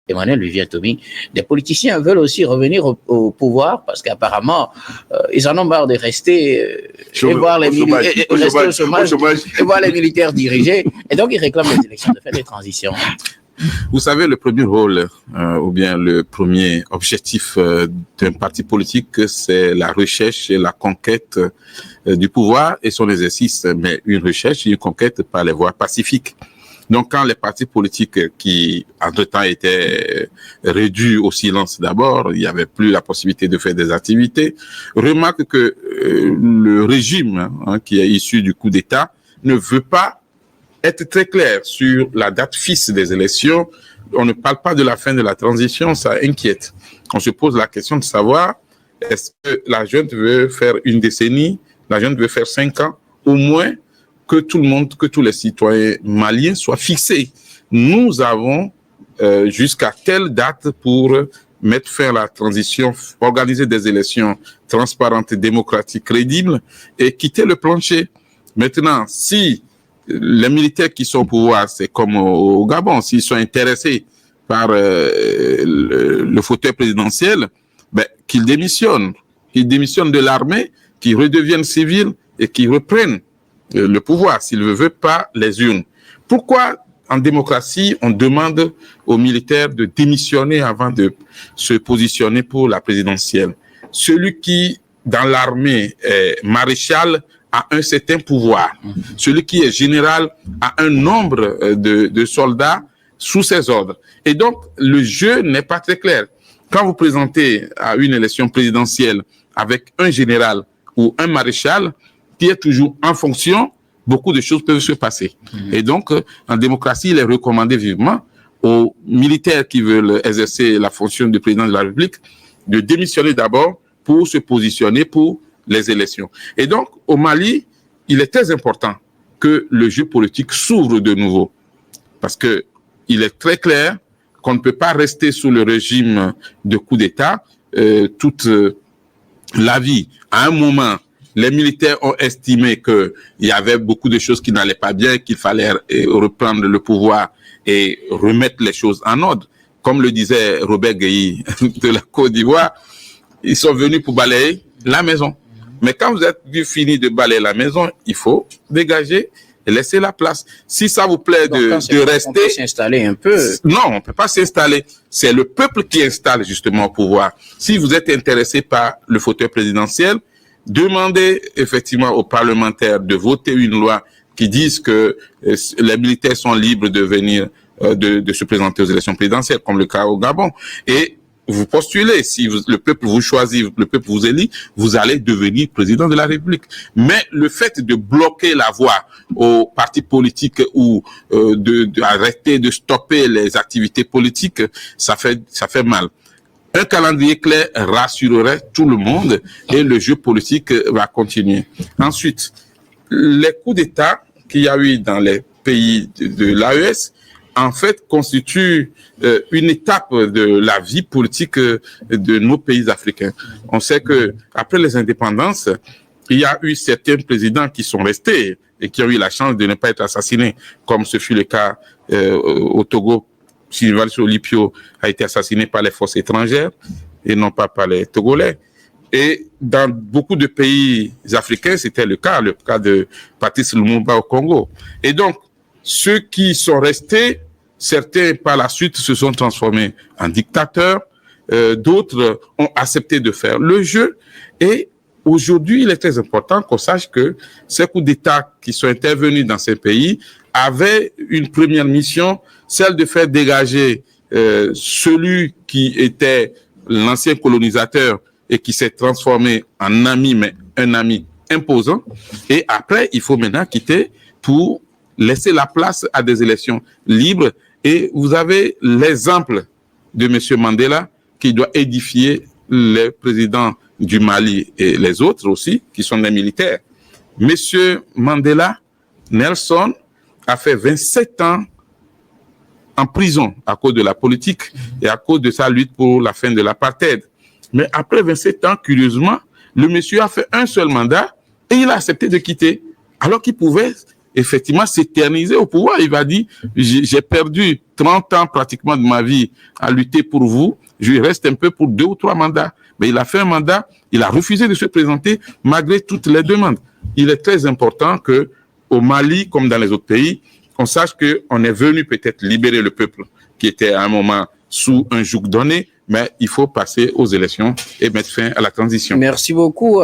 Emmanuel Vivier-Tomi, des politiciens veulent aussi revenir au pouvoir parce qu'apparemment, ils en ont marre de rester et voir les militaires diriger. Et donc, ils réclament les élections de faire des transitions. Vous savez, le premier rôle, ou bien le premier objectif d'un parti politique, c'est la recherche et la conquête du pouvoir et son exercice, mais une recherche et une conquête par les voies pacifiques. Donc, quand les partis politiques qui, entre-temps, étaient réduits au silence d'abord, il n'y avait plus la possibilité de faire des activités, remarque que le régime qui est issu du coup d'État ne veut pas être très clair sur la date fixe des élections. On ne parle pas de la fin de la transition, ça inquiète. On se pose la question de savoir, est-ce que la junte veut faire une décennie, la junte veut faire 5 ans, au moins que tout le monde, que tous les citoyens maliens soient fixés. Nous avons jusqu'à telle date pour mettre fin à la transition, organiser des élections transparentes, démocratiques, crédibles et quitter le plancher. Maintenant, si les militaires qui sont au pouvoir, c'est comme au Gabon, s'ils sont intéressés par le fauteuil présidentiel, qu'ils démissionnent de l'armée, qu'ils redeviennent civils et qu'ils reprennent le pouvoir, s'il ne veut pas les urnes. Pourquoi en démocratie, on demande aux militaires de démissionner avant de se positionner pour la présidentielle? Celui qui, dans l'armée, est maréchal, a un certain pouvoir. Celui qui est général a un nombre de soldats sous ses ordres. Et donc, le jeu n'est pas très clair. Quand vous présentez à une élection présidentielle avec un général ou un maréchal, qui est toujours en fonction, beaucoup de choses peuvent se passer. Et donc, en démocratie, il est recommandé vivement aux militaires qui veulent exercer la fonction de président de la République de démissionner d'abord pour se positionner pour les élections. Et donc, au Mali, il est très important que le jeu politique s'ouvre de nouveau. Parce que il est très clair qu'on ne peut pas rester sous le régime de coup d'État toute la vie. À un moment, les militaires ont estimé qu'il y avait beaucoup de choses qui n'allaient pas bien, qu'il fallait reprendre le pouvoir et remettre les choses en ordre. Comme le disait Robert Gueye de la Côte d'Ivoire, ils sont venus pour balayer la maison. Mais quand vous êtes fini de balayer la maison, il faut dégager et laisser la place. Si ça vous plaît de rester... On peut s'installer un peu. Non, on ne peut pas s'installer. C'est le peuple qui installe justement au pouvoir. Si vous êtes intéressé par le fauteuil présidentiel, demandez effectivement aux parlementaires de voter une loi qui dise que les militaires sont libres de venir, de se présenter aux élections présidentielles, comme le cas au Gabon. Et vous postulez, si le peuple vous choisit, le peuple vous élit, vous allez devenir président de la République. Mais le fait de bloquer la voie aux partis politiques ou d'arrêter, de stopper les activités politiques, ça fait mal. Un calendrier clair rassurerait tout le monde et le jeu politique va continuer. Ensuite, les coups d'État qu'il y a eu dans les pays de l'AES, en fait, constituent une étape de la vie politique de nos pays africains. On sait que après les indépendances, il y a eu certains présidents qui sont restés et qui ont eu la chance de ne pas être assassinés, comme ce fut le cas au Togo. Sylvanus Olympio a été assassiné par les forces étrangères et non pas par les Togolais. Et dans beaucoup de pays africains, c'était le cas de Patrice Lumumba au Congo. Et donc, ceux qui sont restés, certains par la suite se sont transformés en dictateurs, d'autres ont accepté de faire le jeu. Et aujourd'hui, il est très important qu'on sache que ces coups d'État qui sont intervenus dans ces pays avaient une première mission, celle de faire dégager celui qui était l'ancien colonisateur et qui s'est transformé en ami, mais un ami imposant. Et après, il faut maintenant quitter pour laisser la place à des élections libres. Et vous avez l'exemple de M. Mandela qui doit édifier les présidents du Mali et les autres aussi, qui sont des militaires. M. Mandela, Nelson, a fait 27 ans en prison à cause de la politique et à cause de sa lutte pour la fin de l'apartheid. Mais après 27 ans, curieusement, le monsieur a fait un seul mandat et il a accepté de quitter, alors qu'il pouvait effectivement s'éterniser au pouvoir. Il va dire, j'ai perdu 30 ans pratiquement de ma vie à lutter pour vous, je lui reste un peu pour 2 ou 3 mandats. Mais il a fait un mandat, il a refusé de se présenter malgré toutes les demandes. Il est très important que, au Mali, comme dans les autres pays, on sache qu'on est venu peut-être libérer le peuple qui était à un moment sous un joug donné, mais il faut passer aux élections et mettre fin à la transition. Merci beaucoup.